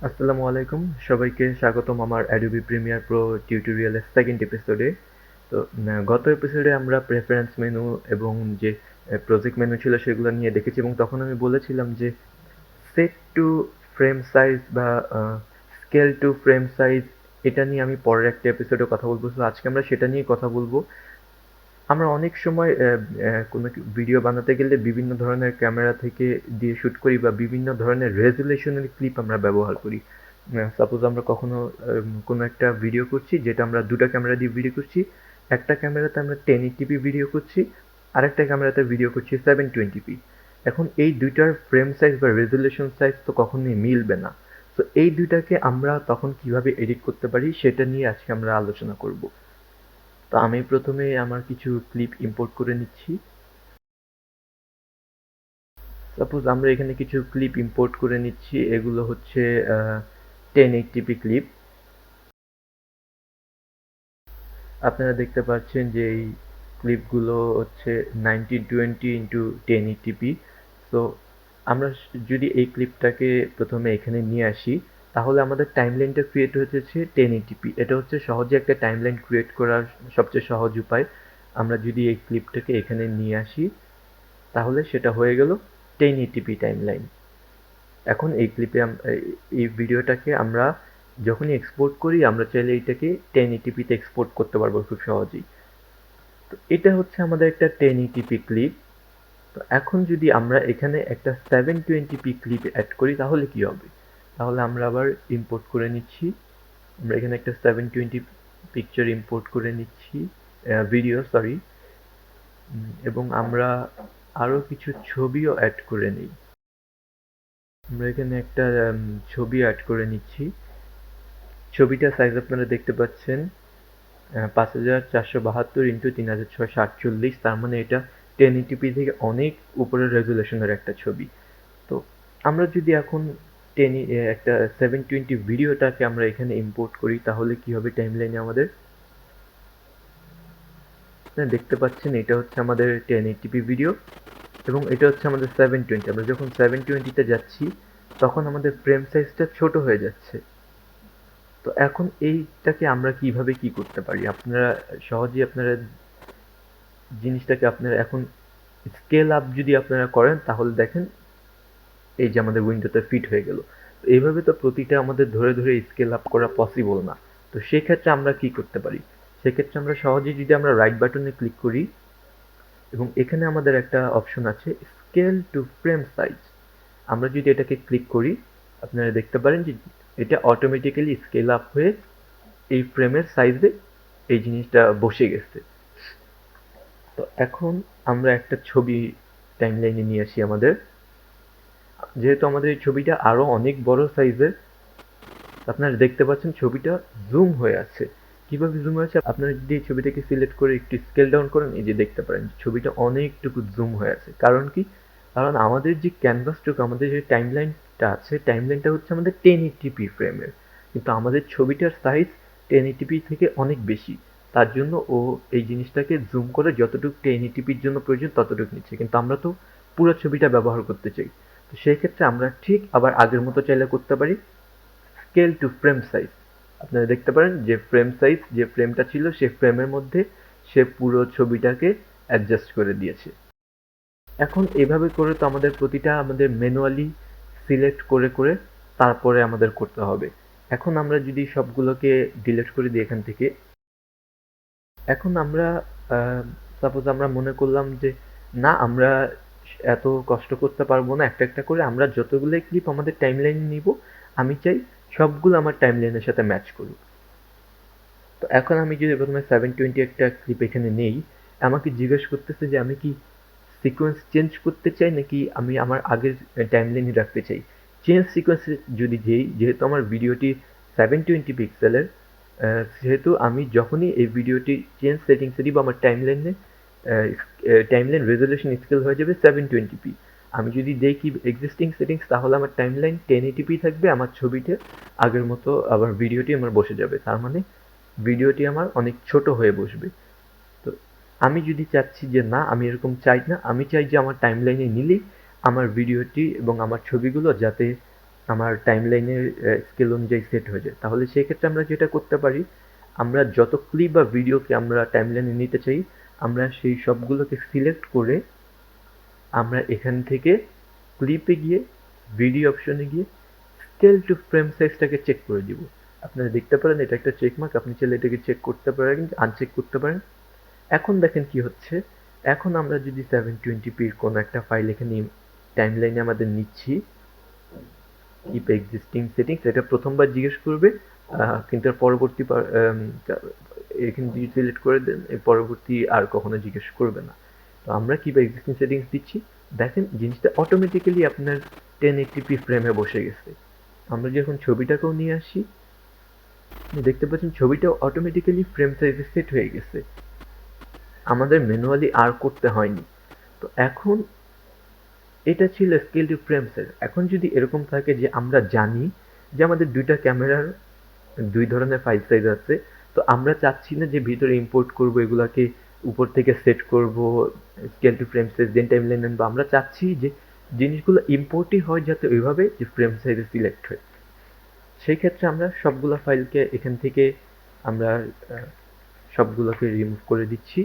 আসসালামু আলাইকুম, সবাইকে স্বাগতম আমার অ্যাডোবি প্রিমিয়ার প্রো টিউটোরিয়ালের সেকেন্ড এপিসোডে। তো গত এপিসোডে আমরা প্রেফারেন্স মেনু এবং যে প্রজেক্ট মেনু ছিল সেগুলো নিয়ে দেখেছি, এবং তখন আমি বলেছিলাম যে সেট টু ফ্রেম সাইজ বা স্কেল টু ফ্রেম সাইজ, এটা নিয়ে আমি পরের একটা এপিসোডে কথা বলবো। তো আজকে আমরা সেটা নিয়ে কথা বলবো। আমরা অনেক সময় কোনো ভিডিও বানাতে গেলে বিভিন্ন ধরনের ক্যামেরা থেকে দিয়ে শ্যুট করি বা বিভিন্ন ধরনের রেজুলেশনের ক্লিপ আমরা ব্যবহার করি। সাপোজ আমরা কখনো কোনো একটা ভিডিও করছি, যেটা আমরা দুটো ক্যামেরা দিয়ে ভিডিও করছি। একটা ক্যামেরাতে আমরা 1080p ভিডিও করছি, আরেকটা ক্যামেরাতে ভিডিও করছি 720p। এখন এই দুইটার ফ্রেম সাইজ বা রেজুলেশন সাইজ তো কখনোই মিলবে না। তো এই দুইটাকে আমরা তখন কিভাবে এডিট করতে পারি সেটা নিয়ে আজকে আমরা আলোচনা করব। তো আমি প্রথমে আমার কিছু ক্লিপ ইম্পোর্ট করে নিচ্ছি। সাপোজ আমরা এখানে কিছু ক্লিপ ইম্পোর্ট করে নিচ্ছি, এগুলো হচ্ছে 1080p ক্লিপ। আপনারা দেখতে পাচ্ছেন যে এই ক্লিপগুলো হচ্ছে 1920x1080p। তো আমরা যদি এই ক্লিপটাকে প্রথমে এখানে নিয়ে আসি, তাহলে আমাদের টাইমলাইনটা ক্রিয়েট হচ্ছে 1080p। এটা হচ্ছে সহজে একটা টাইমলাইন ক্রিয়েট করার সবচেয়ে সহজ উপায়। আমরা যদি এই ক্লিপটাকে এখানে নিয়ে আসি, তাহলে সেটা হয়ে গেল 1080p টাইমলাইন। এখন এই ক্লিপে এই ভিডিওটাকে আমরা যখনই এক্সপোর্ট করি, আমরা চাইলে এটাকে 1080p তে এক্সপোর্ট করতে পারবো খুব সহজেই। তো এটা হচ্ছে আমাদের একটা 1080p ক্লিপ। তো এখন যদি আমরা এখানে একটা 720p ক্লিপ অ্যাড করি, তাহলে কি হবে? তাহলে আমরা আবার ইম্পোর্ট করে নিচ্ছি। আমরা এখানে একটা 720 পিকচার ইম্পোর্ট করে নিচ্ছি, ভিডিও সরি। এবং আমরা আরও কিছু ছবিও অ্যাড করে নিই। আমরা এখানে একটা ছবি অ্যাড করে নিচ্ছি। ছবিটার সাইজ আপনারা দেখতে পাচ্ছেন 5472x3648। তার মানে এটা 1080p থেকে অনেক উপরের রেজুলেশনের একটা ছবি। তো আমরা যদি এখন একটা 720 ভিডিওটাকে আমরা এখানে ইম্পোর্ট করি, তাহলে কি হবে টাইমলাইনে আমাদের? আপনারা দেখতে পাচ্ছেন এটা হচ্ছে আমাদের 1080p ভিডিও, এবং এটা হচ্ছে আমাদের 720। আমরা যখন 720 তে যাচ্ছি, তখন আমাদের ফ্রেম সাইজটা ছোট হয়ে যাচ্ছে। তো এখন এইটাকে আমরা কিভাবে কি করতে পারি? আপনারা সহজেই জিনিসটাকে আপনারা এখন স্কেল আপ যদি আপনারা করেন, তাহলে দেখেন এই যে আমাদের উইন্ডোতে ফিট হয়ে গেল। তো এইভাবে তো প্রতিটা আমাদের ধরে ধরে স্কেল আপ করা পসিবল না। তো সেক্ষেত্রে আমরা কি করতে পারি? সেক্ষেত্রে আমরা সহজেই যদি আমরা রাইট বাটনে ক্লিক করি, এবং এখানে আমাদের একটা অপশন আছে স্কেল টু ফ্রেম সাইজ। আমরা যদি এটাকে ক্লিক করি, আপনারা দেখতে পারেন যে এটা অটোমেটিক্যালি স্কেল আপ হয়ে এই ফ্রেমের সাইজে এই জিনিসটা বসে গেছে। তো এখন আমরা একটা ছবি টাইমলাইনে নিয়ে আসি আমাদের। যেহেতু আমাদের এই ছবিটা আরো অনেক বড় সাইজের, আপনারা দেখতে পাচ্ছেন ছবিটা জুম হয়ে আছে। কিভাবে জুম হয়েছে? আপনারা যদি এই ছবিটাকে সিলেক্ট করে একটু স্কেল ডাউন করেন, এই যে দেখতে পারেন ছবিটা অনেকটুকু জুম হয়ে আছে। কারণ কি? কারণ আমাদের যে ক্যানভাসটুকু, আমাদের যে টাইমলাইনটা আছে, টাইমলাইনটা হচ্ছে আমাদের 1080p ফ্রেমের, কিন্তু আমাদের ছবিটার সাইজ 1080p থেকে অনেক বেশি। তার জন্য ও এই জিনিসটাকে জুম করে যতটুকু 1080pর জন্য প্রয়োজন ততটুকু নিচ্ছে, কিন্তু আমরা তো পুরো ছবিটা ব্যবহার করতে চাই। তো সেই ক্ষেত্রে আমরা ঠিক আবার আগের মতো চাইলে করতে পারি স্কেল টু ফ্রেম সাইজ। আপনারা দেখতে পারেন যে ফ্রেম সাইজ, যে ফ্রেমটা ছিল সেই ফ্রেমের মধ্যে সে পুরো ছবিটাকে অ্যাডজাস্ট করে দিয়েছে। এখন এভাবে করে তো আমাদের প্রতিটা আমাদের ম্যানুয়ালি সিলেক্ট করে করে তারপরে আমাদের করতে হবে। এখন আমরা যদি সবগুলোকে ডিলিট করে দিই এখান থেকে, এখন আমরা সাপোজ আমরা মনে করলাম যে না, আমরা এত কষ্ট করতে পারবো না, একটা একটা করে আমরা যতগুলো ক্লিপ আমাদের টাইমলাইনে নিব, আমি চাই সবগুলো আমার টাইমলাইনের সাথে ম্যাচ করুক। তো এখন আমি যদি প্রথমে 720 একটা ক্লিপ এখানে নেই, আমাকে জিজ্ঞেস করতেছে যে আমি কি সিকোয়েন্স চেঞ্জ করতে চাই, নাকি আমি আমার আগের টাইমলাইনে রাখতে চাই। চেঞ্জ সিকোয়েন্সে যদি যেই, যেহেতু আমার ভিডিওটি 720 পিক্সেলের, সেহেতু আমি যখনই এই ভিডিওটি চেঞ্জ সেটিংসে দিব, আমার টাইমলাইন রেজলিউশন স্কেল হয়ে যাবে 720p। আমি যদি দেখি এক্সিস্টিং সেটিংস, তাহলে আমার টাইমলাইন 1080p থাকবে, আমার ছবিটা আগের মতো আবার ভিডিওটি আমার বসে যাবে। তার মানে ভিডিওটি আমার অনেক ছোট হয়ে বসবে। তো আমি যদি চাচ্ছি যে না, আমি এরকম চাই না, আমি চাই যে আমার টাইমলাইনে নিলেই আমার ভিডিওটি এবং আমার ছবিগুলো যাতে আমার টাইমলাইনের স্কেল অনুযায়ী সেট হয়ে যায়। তাহলে সেক্ষেত্রে আমরা যেটা করতে পারি, আমরা যত ক্লিপ বা ভিডিওকে আমরা টাইমলাইনে নিতে চাই, আমরা সেই সবগুলোকে সিলেক্ট করে আমরা এখান থেকে ক্লিপে গিয়ে ভিডিও অপশনে গিয়ে স্কেল টু ফ্রেম সাইজটাকে চেক করে দিব। আপনারা দেখতে পারেন এটা একটা চেক মার্ক, আপনি চাইলে এটাকে চেক করতে পারেন, আনচেক করতে পারেন। এখন দেখেন কি হচ্ছে, এখন আমরা যদি 720p কোনো একটা ফাইল এখানে টাইমলাইনে আমাদের নিচ্ছি, কিপ এক্সিস্টিং সেটিংস, এটা প্রথমবার জিজ্ঞেস করবে, কিন্তু এর পরবর্তী এখানে যদি সিলেক্ট করে দেন এর পরবর্তী আর কখনো জিজ্ঞেস করবে না। তো আমরা কিপ এক্সিস্টিং সেটিংস দিচ্ছি, দেখেন জিনিসটা অটোমেটিক্যালি আপনার 1080p ফ্রেমে বসে গেছে। আমরা যখন ছবিটাকেও নিয়ে আসি, দেখতে পাচ্ছেন ছবিটাও অটোমেটিক্যালি ফ্রেম সাইজে সেট হয়ে গেছে, আমাদের ম্যানুয়ালি আর করতে হয়নি। তো এখন এটা ছিল স্কেল টু ফ্রেম সাইজ। এখন যদি এরকম থাকে যে আমরা জানি যে আমাদের দুইটা ক্যামেরার দুই ধরনের ফাইল সাইজ আছে, তো আমরা চাচ্ছি না যে ভিতরে ইম্পোর্ট করব, এগুলাকে উপর থেকে সেট করব scale to frame size then timeline আনবো। আমরা চাচ্ছি যে জিনিসগুলো ইম্পোর্টই হয় যাতে ওইভাবে যে ফ্রেম সাইজে সিলেক্ট হয়। সেই ক্ষেত্রে আমরা সবগুলো ফাইলকে এখান থেকে আমরা সবগুলোকে রিমুভ করে দিচ্ছি।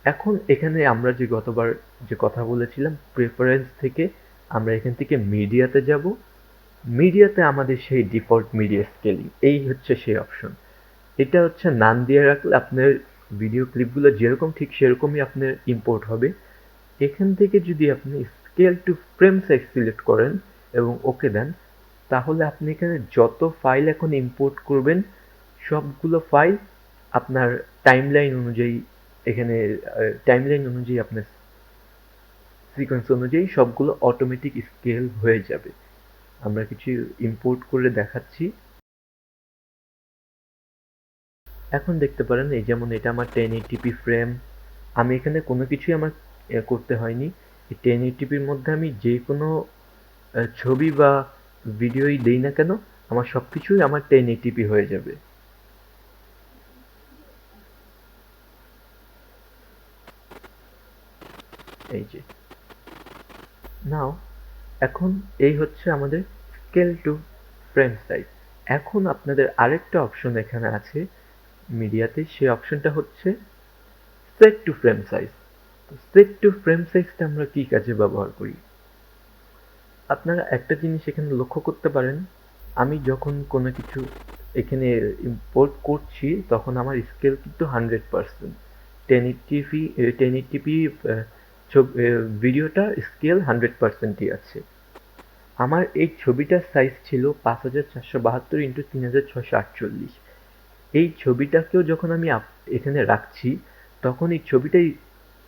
এখন এখানে আমরা যে গতবার যে কথা বলেছিলাম, প্রেফারেন্স থেকে আমরা এখান থেকে মিডিয়াতে যাব। মিডিয়াতে আমাদের সেই ডিফল্ট মিডিয়া স্কেলিং, এই হচ্ছে সেই অপশন। এটা হচ্ছে নান দিয়ে রাখলে আপনার ভিডিও ক্লিপগুলো যেরকম ঠিক সেরকমই আপনার ইম্পোর্ট হবে। এখান থেকে যদি আপনি scale to frame size select করেন এবং ওকে দেন, তাহলে আপনি এখানে যত ফাইল এখন ইম্পোর্ট করবেন সবগুলো ফাইল আপনার টাইমলাইন অনুযায়ী, এখানে টাইমলাইন অনুযায়ী আপনার সিকোয়েন্স অনুযায়ী সবগুলো অটোমেটিক স্কেল হয়ে যাবে। আমরা কিছু ইম্পোর্ট করে দেখাচ্ছি। এখন দেখতে পারেন এই যেমন এটা আমার 1080p ফ্রেম, আমি এখানে কোনো কিছুই আমার করতে হয়নি। এই 1080pর মধ্যে আমি যে কোনো ছবি বা ভিডিওই দেই না কেন, আমার সব কিছুই আমার 1080p হয়ে যাবে। এই যে নাও, এখন এই হচ্ছে আমাদের স্কেল টু ফ্রেম সাইজ। এখন আপনাদের আরেকটা অপশন এখানে আছে মিডিয়াতে, সেই অপশনটা হচ্ছে set two frame size. Set two frame সাইজটা আমরা কি কাজে ব্যবহার করি? আপনারা একটা জিনিস এখানে লক্ষ্য করতে পারেন, আমি যখন কোনো কিছু এখানে ইম্পোর্ট করছি তখন আমার স্কেল কিন্তু 100%। 1080p ভিডিওটা স্কেল 100%ই আছে। আমার এই ছবিটার সাইজ ছিল 5472 ইন্টু 3648। এই ছবিটাকেও যখন আমি এখানে রাখছি তখন এই ছবিটাই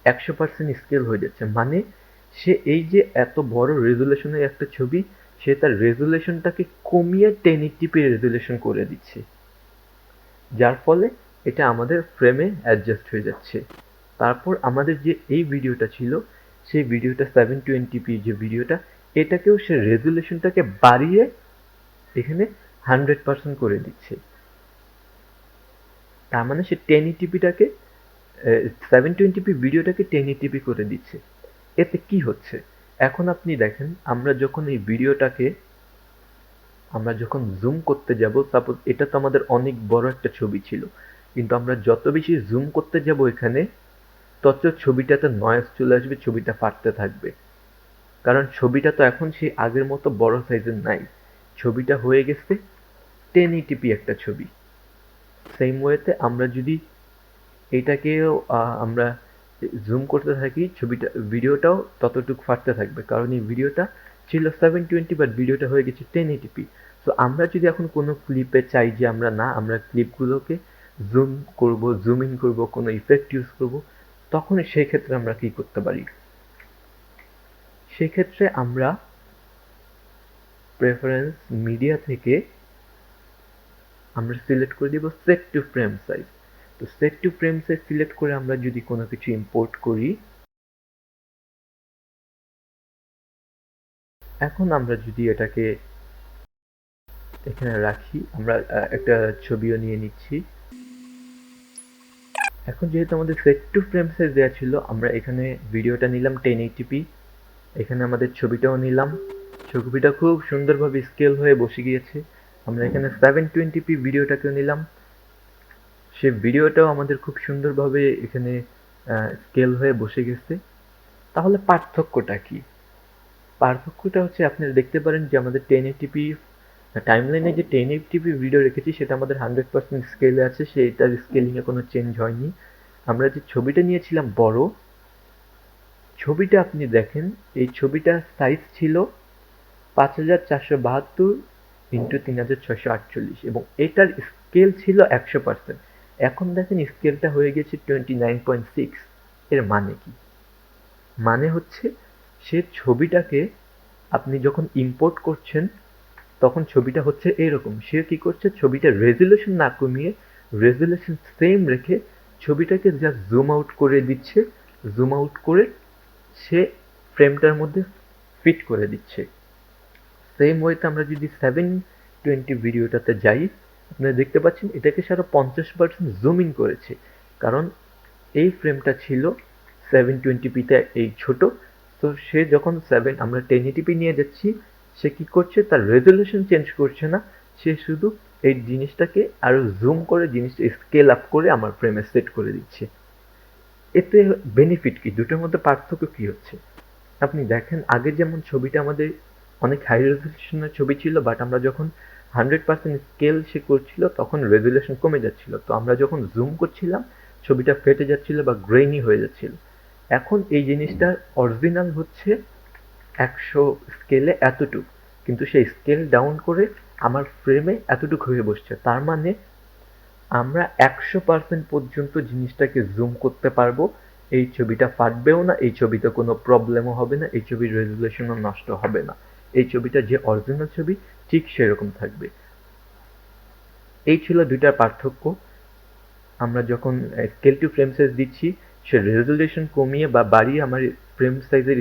100% স্কেল হয়ে যাচ্ছে। মানে সে এই যে এত বড় রেজুলেশনের একটা ছবি, সে তার রেজুলেশনটাকে কমিয়ে 1080p রেজুলেশন করে দিচ্ছে, যার ফলে এটা আমাদের ফ্রেমে অ্যাডজাস্ট হয়ে যাচ্ছে। তারপর আমাদের যে এই ভিডিওটা ছিল, সেই ভিডিওটা 720p যে ভিডিওটা, এটাকেও সে রেজুলেশনটাকে বাড়িয়ে এখানে 100% করে দিচ্ছে। তার মানে সে 1080pটাকে 720p ভিডিওটাকে 1080p করে দিচ্ছে। এতে কি হচ্ছে? এখন আপনি দেখেন, আমরা যখন এই ভিডিওটাকে আমরা যখন জুম করতে যাব, সাপোজ এটা তো আমাদের অনেক বড় একটা ছবি ছিল, কিন্তু আমরা যত বেশি জুম করতে যাব এখানে, তত ছবিটাতে নয়েজ চলে আসবে, ছবিটা ফাটতে থাকবে। কারণ ছবিটা তো এখন সেই আগের মতো বড় সাইজের নাই, ছবিটা হয়ে গেছে 1080p একটা ছবি। সেম ওয়েতে আমরা যদি এটাকেও আমরা জুম করতে থাকি, ছবিটা ভিডিওটাও ততটুকু ফাটতে থাকবে, কারণ এই ভিডিওটা ছিল 720 বাট ভিডিওটা হয়ে গেছে 1080p। সো আমরা যদি এখন কোনো ক্লিপে চাই যে আমরা ক্লিপগুলোকে জুম করব, জুম ইন করব, কোনো ইফেক্ট ইউজ করব, তখন সেই ক্ষেত্রে আমরা কি করতে পারি? সেক্ষেত্রে আমরা প্রেফারেন্স মিডিয়া থেকে আমরা সিলেক্ট করে দিব সেট টু ফ্রেম সাইজ। তো set two frame size select করে আমরা যদি কোনো কিছু ইম্পোর্ট করি, এখন আমরা যদি এটাকে এখানে রাখি, আমরা একটা ছবিও নিয়ে নিচ্ছি। এখন যেহেতু আমাদের সেট টু ফ্রেম সাইজ দেওয়া ছিল, আমরা এখানে ভিডিওটা নিলাম 1080p, এখানে আমাদের ছবিটাও নিলাম ছবিটা খুব সুন্দরভাবে স্কেল হয়ে বসে গিয়েছে। আমরা এখানে 720p ভিডিওটাকে নিলাম, সে ভিডিওটাও আমাদের খুব সুন্দরভাবে এখানে স্কেল হয়ে বসে গেছে। তাহলে পার্থক্যটা কি? পার্থক্যটা হচ্ছে আপনারা দেখতে পারেন যে আমাদের 1080p টাইমলাইনে যে 1080p ভিডিও রেখেছি সেটা আমাদের 100% স্কেলে আছে, সেটার স্কেলিংয়ে কোনো চেঞ্জ হয়নি। আমরা যে ছবিটা নিয়েছিলাম বড়, ছবিটা আপনি দেখেন, এই ছবিটার সাইজ ছিল 5472 ইন্টু 3648 এবং এটার স্কেল ছিল 100%। এখন দেখেন স্কেলটা হয়ে গেছে 29.6। এর মানে কি? মানে হচ্ছে সে ছবিটাকে আপনি যখন ইম্পোর্ট করছেন তখন ছবিটা হচ্ছে এরকম। সে কি করছে, ছবিটার রেজুলেশন না কমিয়ে রেজুলেশন সেম রেখে ছবিটাকে জাস্ট জুম আউট করে দিচ্ছে, জুম আউট করে সে ফ্রেমটার মধ্যে ফিট করে দিচ্ছে। সেম ওয়েতে আমরা যদি 720 ভিডিওটাতে যাই, আপনারা দেখতে পাচ্ছেন এটাকে সে আরো 50% জুম ইন করেছে, কারণ এই ফ্রেমটা ছিল 720p-তে এই ছোট। তো সে যখন আমরা 1080p নিয়ে যাচ্ছি, সে কি করছে, তার রেজুলেশন চেঞ্জ করছে না, সে শুধু এই জিনিসটাকে আরো জুম করে জিনিসটা স্কেল আপ করে আমার ফ্রেমে সেট করে দিচ্ছে। এতে বেনিফিট কি? দুটোর মধ্যে পার্থক্য কি হচ্ছে? আপনি দেখেন আগে যেমন ছবিটা আমাদের অনেক হাই রেজুলেশনের ছবি ছিল, বাট আমরা যখন 100% স্কেল সে করছিল তখন রেজুলেশন কমে যাচ্ছিল। তো আমরা যখন জুম করছিলাম ছবিটা ফেটে যাচ্ছিল বা গ্রেইনি হয়ে যাচ্ছিল। এখন এই জিনিসটা অরিজিনাল হচ্ছে 100 স্কেলে এতটুক, কিন্তু সেই স্কেল ডাউন করে আমার ফ্রেমে এতটুক হয়ে বসছে। তার মানে আমরা 100% পর্যন্ত জিনিসটাকে জুম করতে পারবো, এই ছবিটা ফাটবেও না, এই ছবিতে কোনো প্রবলেমও হবে না, এই ছবির রেজুলেশনও নষ্ট হবে না, এই ছবিটা যে অরিজিনাল ছবি ঠিক সেরকম থাকবে। এই ছিল দুইটার পার্থক্য। আমরা যখন স্কেল টু ফ্রেম সাইজ দিচ্ছি, সে রেজুলেশন কমিয়ে বা বাড়িয়ে আমার ফ্রেম সাইজের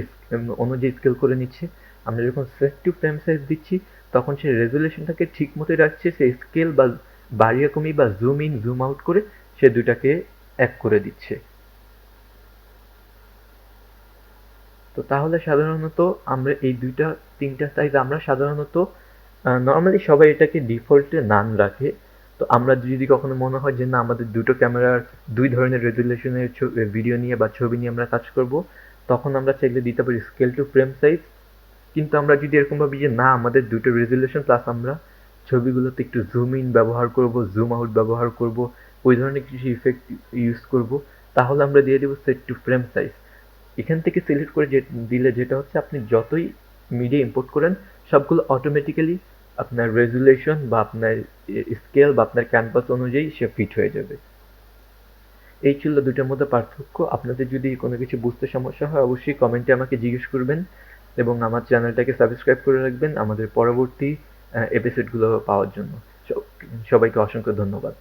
অনুযায়ী স্কেল করে নিচ্ছে। আমরা যখন সেট টু ফ্রেম সাইজ দিচ্ছি তখন সে রেজুলেশনটাকে ঠিক মতো রাখছে, সে স্কেল বা বাড়িয়ে কমিয়ে বা জুম ইন জুম আউট করে সে দুটাকে এক করে দিচ্ছে। তো তাহলে সাধারণত আমরা এই দুইটা তিনটা সাইজ আমরা সাধারণত নর্মালি সবাই এটাকে ডিফল্টে নান রাখে। তো আমরা যদি কখনো মনে হয় যে না আমাদের দুটো ক্যামেরার দুই ধরনের রেজুলেশনের ভিডিও নিয়ে বা ছবি নিয়ে আমরা কাজ করব, তখন আমরা চাইলে দিতে পারি স্কেল টু ফ্রেম সাইজ। কিন্তু আমরা যদি এরকম ভাবি যে না আমাদের দুটো রেজুলেশন প্লাস আমরা ছবিগুলোতে একটু জুম ইন ব্যবহার করব, জুম আউট ব্যবহার করব, ওই ধরনের কিছু ইফেক্ট ইউজ করব, তাহলে আমরা দিয়ে দেবো সেট টু ফ্রেম সাইজ। এখান থেকে সিলেক্ট করে দিলে যেটা হচ্ছে আপনি যতই মিডিয়া ইম্পোর্ট করেন সবগুলো অটোমেটিক্যালি আপনার রেজুলেশন বা আপনার স্কেল বা আপনার ক্যানভাস অনুযায়ী সে ফিট হয়ে যাবে। এই ছিল দুটোর মধ্যে পার্থক্য। আপনাদের যদি কোনো কিছু বুঝতে সমস্যা হয় অবশ্যই কমেন্টে আমাকে জিজ্ঞেস করবেন এবং আমার চ্যানেলটাকে সাবস্ক্রাইব করে রাখবেন আমাদের পরবর্তী এপিসোডগুলো পাওয়ার জন্য। সবাইকে অসংখ্য ধন্যবাদ।